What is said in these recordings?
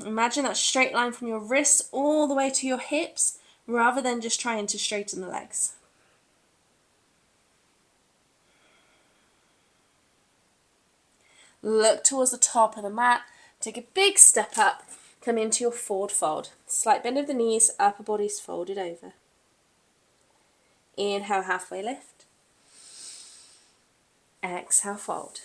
Imagine that straight line from your wrists all the way to your hips, rather than just trying to straighten the legs. Look towards the top of the mat. Take a big step up. Come into your forward fold. Slight bend of the knees, upper body's folded over. Inhale, halfway lift. Exhale, fold.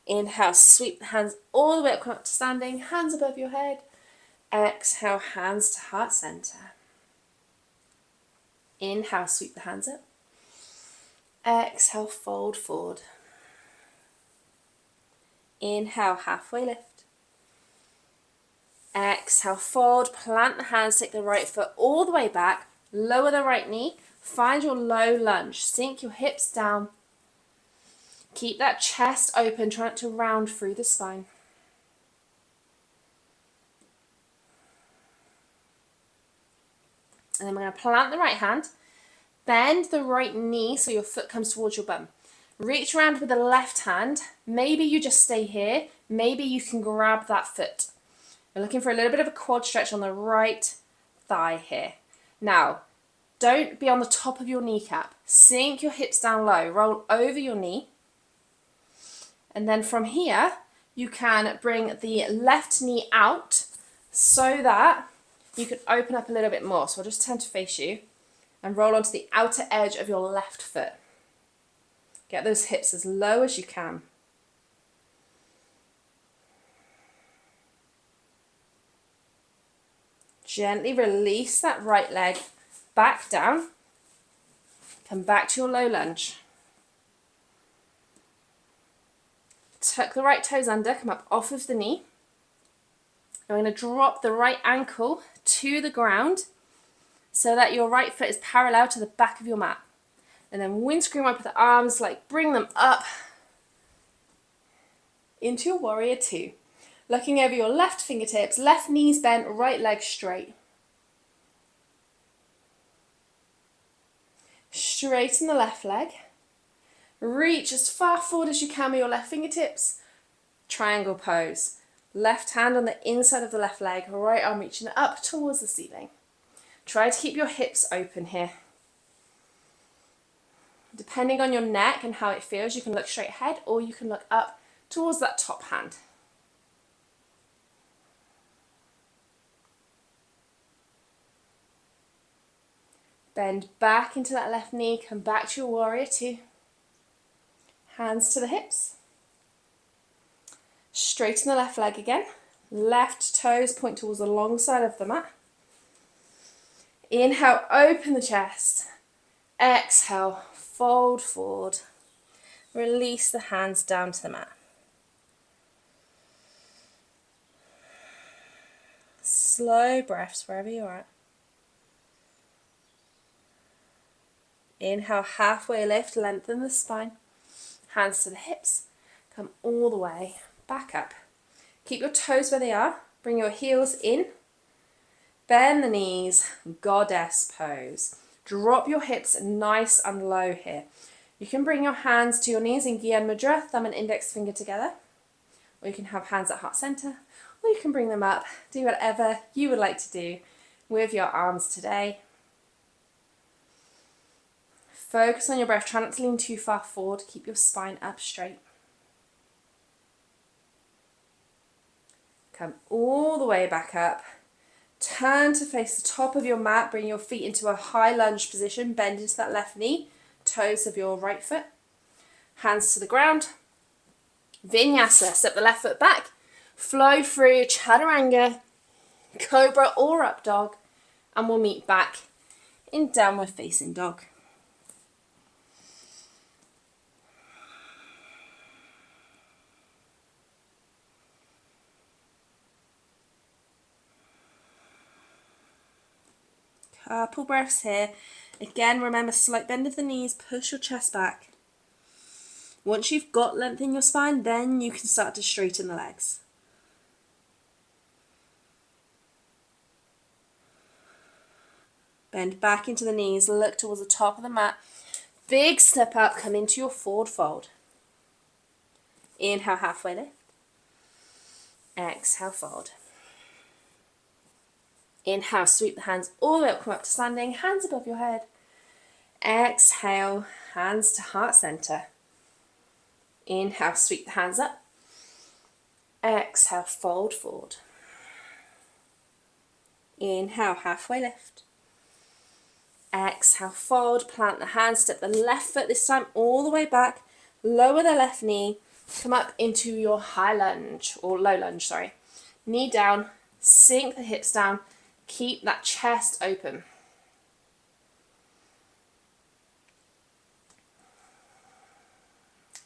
Inhale, sweep the hands all the way up, come up to standing, hands above your head. Exhale, hands to heart center. Inhale, sweep the hands up. Exhale, fold forward. Inhale, halfway lift. Exhale, fold, plant the hands, take the right foot all the way back, lower the right knee, find your low lunge, sink your hips down. Keep that chest open, try not to round through the spine. And then we're going to plant the right hand, bend the right knee so your foot comes towards your bum. Reach around with the left hand. Maybe you just stay here. Maybe you can grab that foot. We're looking for a little bit of a quad stretch on the right thigh here. Now, don't be on the top of your kneecap. Sink your hips down low. Roll over your knee. And then from here, you can bring the left knee out so that you can open up a little bit more. So I'll just turn to face you and roll onto the outer edge of your left foot. Get those hips as low as you can. Gently release that right leg back down. Come back to your low lunge. Tuck the right toes under, come up off of the knee. I'm going to drop the right ankle to the ground so that your right foot is parallel to the back of your mat. And then windscreen wipe with the arms, like bring them up into your warrior two. Looking over your left fingertips, left knees bent, right leg straight. Straighten the left leg. Reach as far forward as you can with your left fingertips. Triangle pose. Left hand on the inside of the left leg, right arm reaching up towards the ceiling. Try to keep your hips open here. Depending on your neck and how it feels, you can look straight ahead or you can look up towards that top hand. Bend back into that left knee, come back to your warrior two. Hands to the hips. Straighten the left leg again. Left toes point towards the long side of the mat. Inhale, open the chest. Exhale, fold forward. Release the hands down to the mat. Slow breaths wherever you're at. Inhale, halfway lift, lengthen the spine. Hands to the hips. Come all the way back up. Keep your toes where they are. Bring your heels in. Bend the knees, goddess pose. Drop your hips nice and low here. You can bring your hands to your knees in Gyan Mudra, thumb and index finger together. Or you can have hands at heart center. Or you can bring them up. Do whatever you would like to do with your arms today. Focus on your breath. Try not to lean too far forward. Keep your spine up straight. Come all the way back up. Turn to face the top of your mat. Bring your feet into a high lunge position. Bend into that left knee. Toes of your right foot. Hands to the ground. Vinyasa. Step the left foot back. Flow through chaturanga, cobra or up dog. And we'll meet back in downward facing dog. Couple breaths here. Again, remember, slight bend of the knees, push your chest back. Once you've got length in your spine, then you can start to straighten the legs. Bend back into the knees, look towards the top of the mat. Big step up, come into your forward fold. Inhale, halfway lift. Exhale, fold. Inhale, sweep the hands all the way up, come up to standing, hands above your head. Exhale, hands to heart center. Inhale, sweep the hands up. Exhale, fold forward. Inhale, halfway lift. Exhale, fold, plant the hands, step the left foot this time all the way back, lower the left knee, come up into your high lunge, or low lunge, sorry. Knee down, sink the hips down, keep that chest open.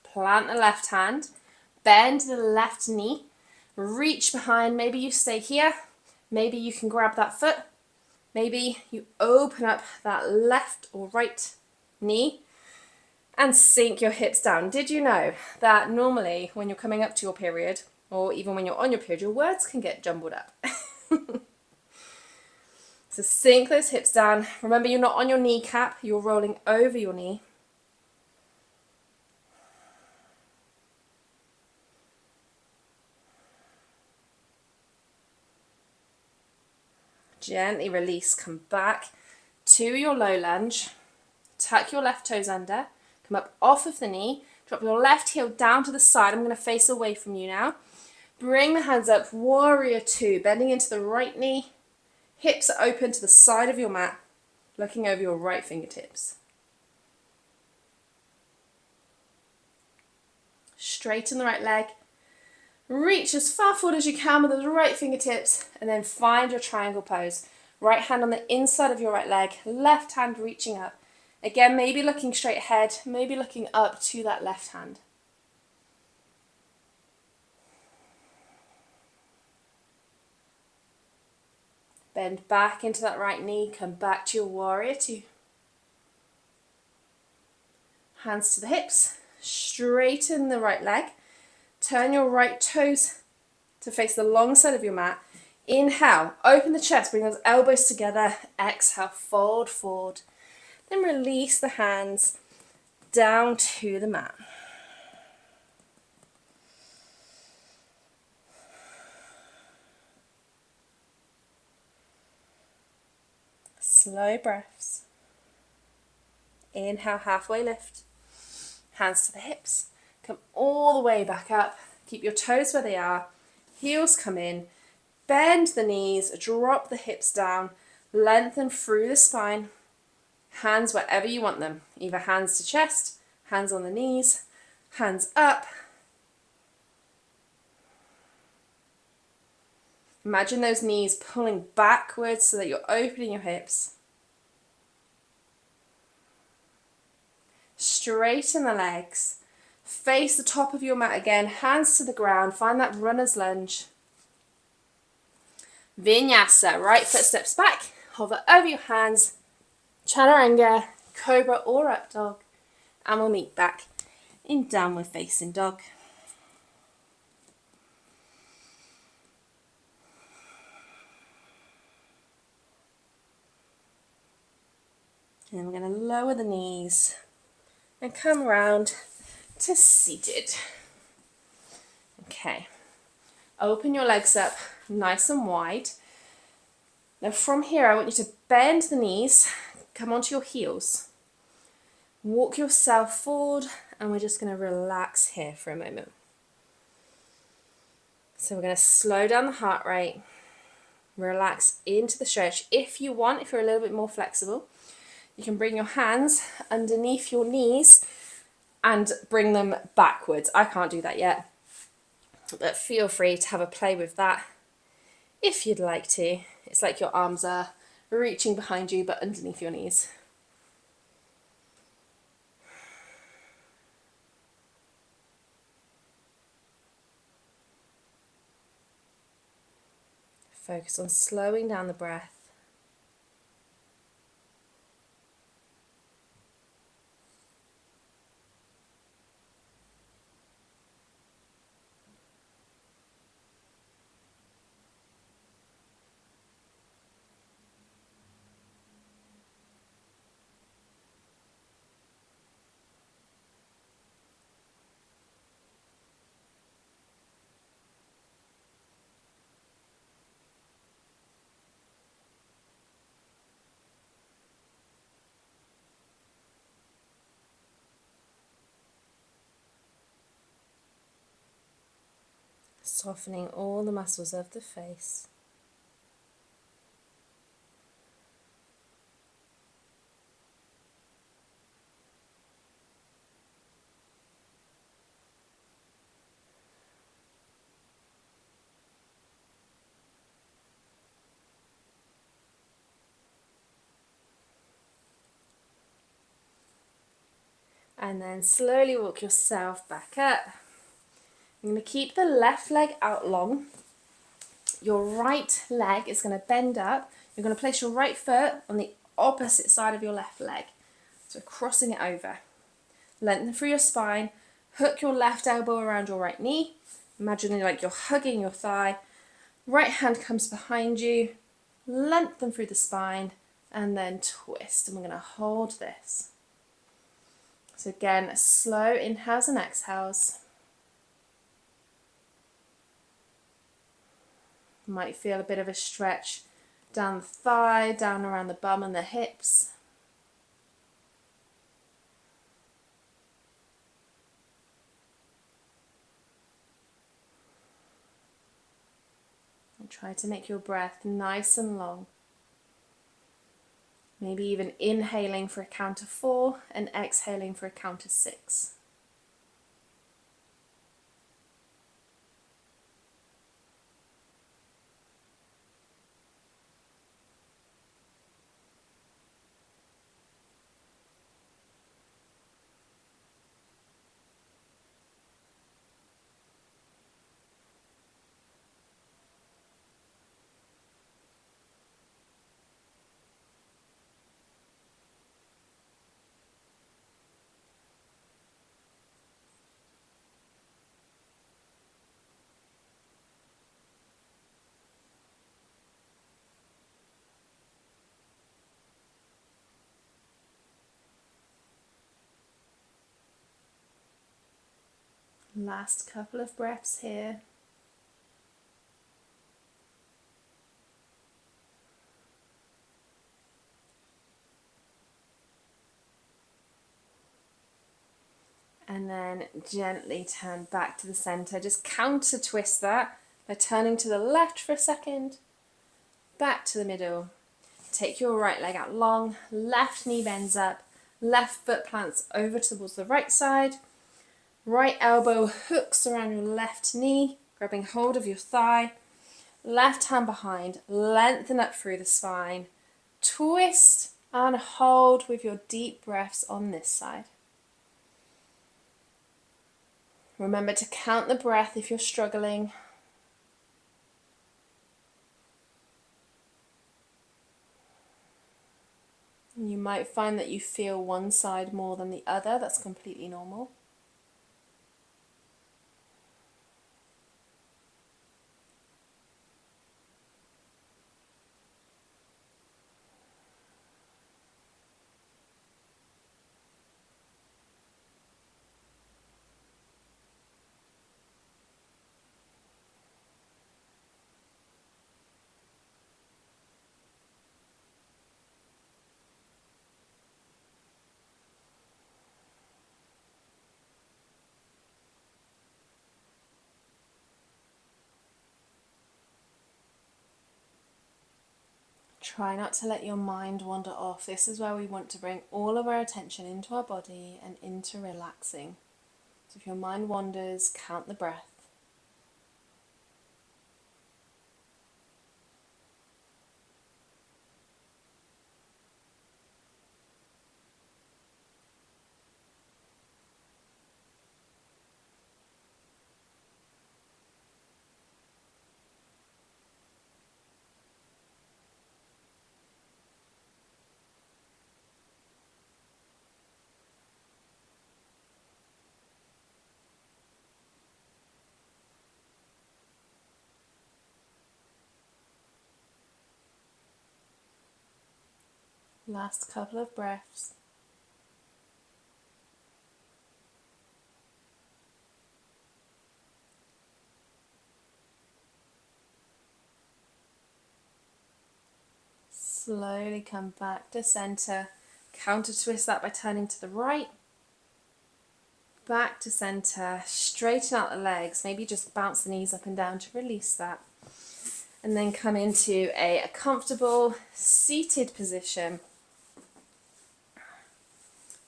Plant the left hand, bend the left knee, reach behind, maybe you stay here, maybe you can grab that foot, maybe you open up that left or right knee and sink your hips down. Did you know that normally when you're coming up to your period, or even when you're on your period, your words can get jumbled up? So sink those hips down. Remember, you're not on your kneecap, you're rolling over your knee. Gently release, come back to your low lunge. Tuck your left toes under, come up off of the knee, drop your left heel down to the side. I'm going to face away from you now. Bring the hands up, warrior two, bending into the right knee. Hips are open to the side of your mat, looking over your right fingertips. Straighten the right leg. Reach as far forward as you can with those right fingertips, and then find your triangle pose. Right hand on the inside of your right leg, left hand reaching up. Again, maybe looking straight ahead, maybe looking up to that left hand. Bend back into that right knee, come back to your warrior two. Hands to the hips, straighten the right leg. Turn your right toes to face the long side of your mat. Inhale, open the chest, bring those elbows together. Exhale, fold forward. Then release the hands down to the mat. Slow breaths. Inhale, halfway lift. Hands to the hips. Come all the way back up. Keep your toes where they are. Heels come in. Bend the knees. Drop the hips down. Lengthen through the spine. Hands wherever you want them. Either hands to chest, hands on the knees, hands up. Imagine those knees pulling backwards so that you're opening your hips. Straighten the legs. Face the top of your mat again, hands to the ground, find that runner's lunge. Vinyasa, right foot steps back, hover over your hands, chaturanga, cobra or up dog, and we'll meet back in downward facing dog. And then we're going to lower the knees and come around to seated. Okay, open your legs up nice and wide. Now from here I want you to bend the knees, come onto your heels, walk yourself forward, and we're just going to relax here for a moment. So we're going to slow down the heart rate, relax into the stretch. If you want, if you're a little bit more flexible, you can bring your hands underneath your knees and bring them backwards. I can't do that yet, but feel free to have a play with that if you'd like to. It's like your arms are reaching behind you but underneath your knees. Focus on slowing down the breath. softening all the muscles of the face. And then slowly walk yourself back up. You're going to keep the left leg out long. Your right leg is going to bend up. You're going to place your right foot on the opposite side of your left leg. So crossing it over. Lengthen through your spine. Hook your left elbow around your right knee. Imagine like you're hugging your thigh. Right hand comes behind you. Lengthen through the spine and then twist. And we're going to hold this. So again, slow inhales and exhales. You might feel a bit of a stretch down the thigh, down around the bum and the hips. And try to make your breath nice and long. Maybe even inhaling for a count of 4 and exhaling for a count of 6. Last couple of breaths here. And then gently turn back to the center. Just counter twist that by turning to the left for a second, back to the middle. Take your right leg out long, left knee bends up, left foot plants over towards the right side, right elbow hooks around your left knee, grabbing hold of your thigh, left hand behind, lengthen up through the spine, twist and hold with your deep breaths on this side. Remember to count the breath if you're struggling. You might find that you feel one side more than the other. That's completely normal. Try not to let your mind wander off. This is where we want to bring all of our attention into our body and into relaxing. So if your mind wanders, count the breath. Last couple of breaths. Slowly come back to center. Counter twist that by turning to the right. back to center, straighten out the legs, maybe just bounce the knees up and down to release that. And then come into a comfortable seated position.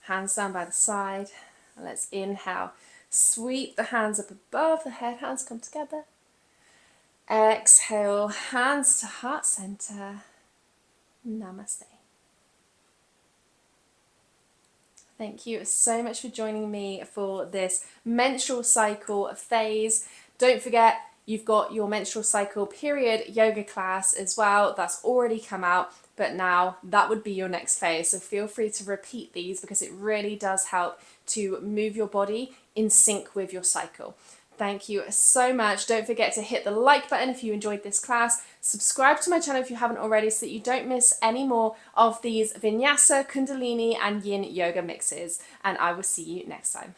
Hands down by the side. And let's inhale. Sweep the hands up above the head, hands come together. Exhale, hands to heart center. Namaste. Thank you so much for joining me for this menstrual cycle phase. Don't forget, you've got your menstrual cycle period yoga class as well. That's already come out, but now that would be your next phase. So feel free to repeat these because it really does help to move your body in sync with your cycle. Thank you so much. Don't forget to hit the like button if you enjoyed this class. Subscribe to my channel if you haven't already so that you don't miss any more of these vinyasa, kundalini and yin yoga mixes. And I will see you next time.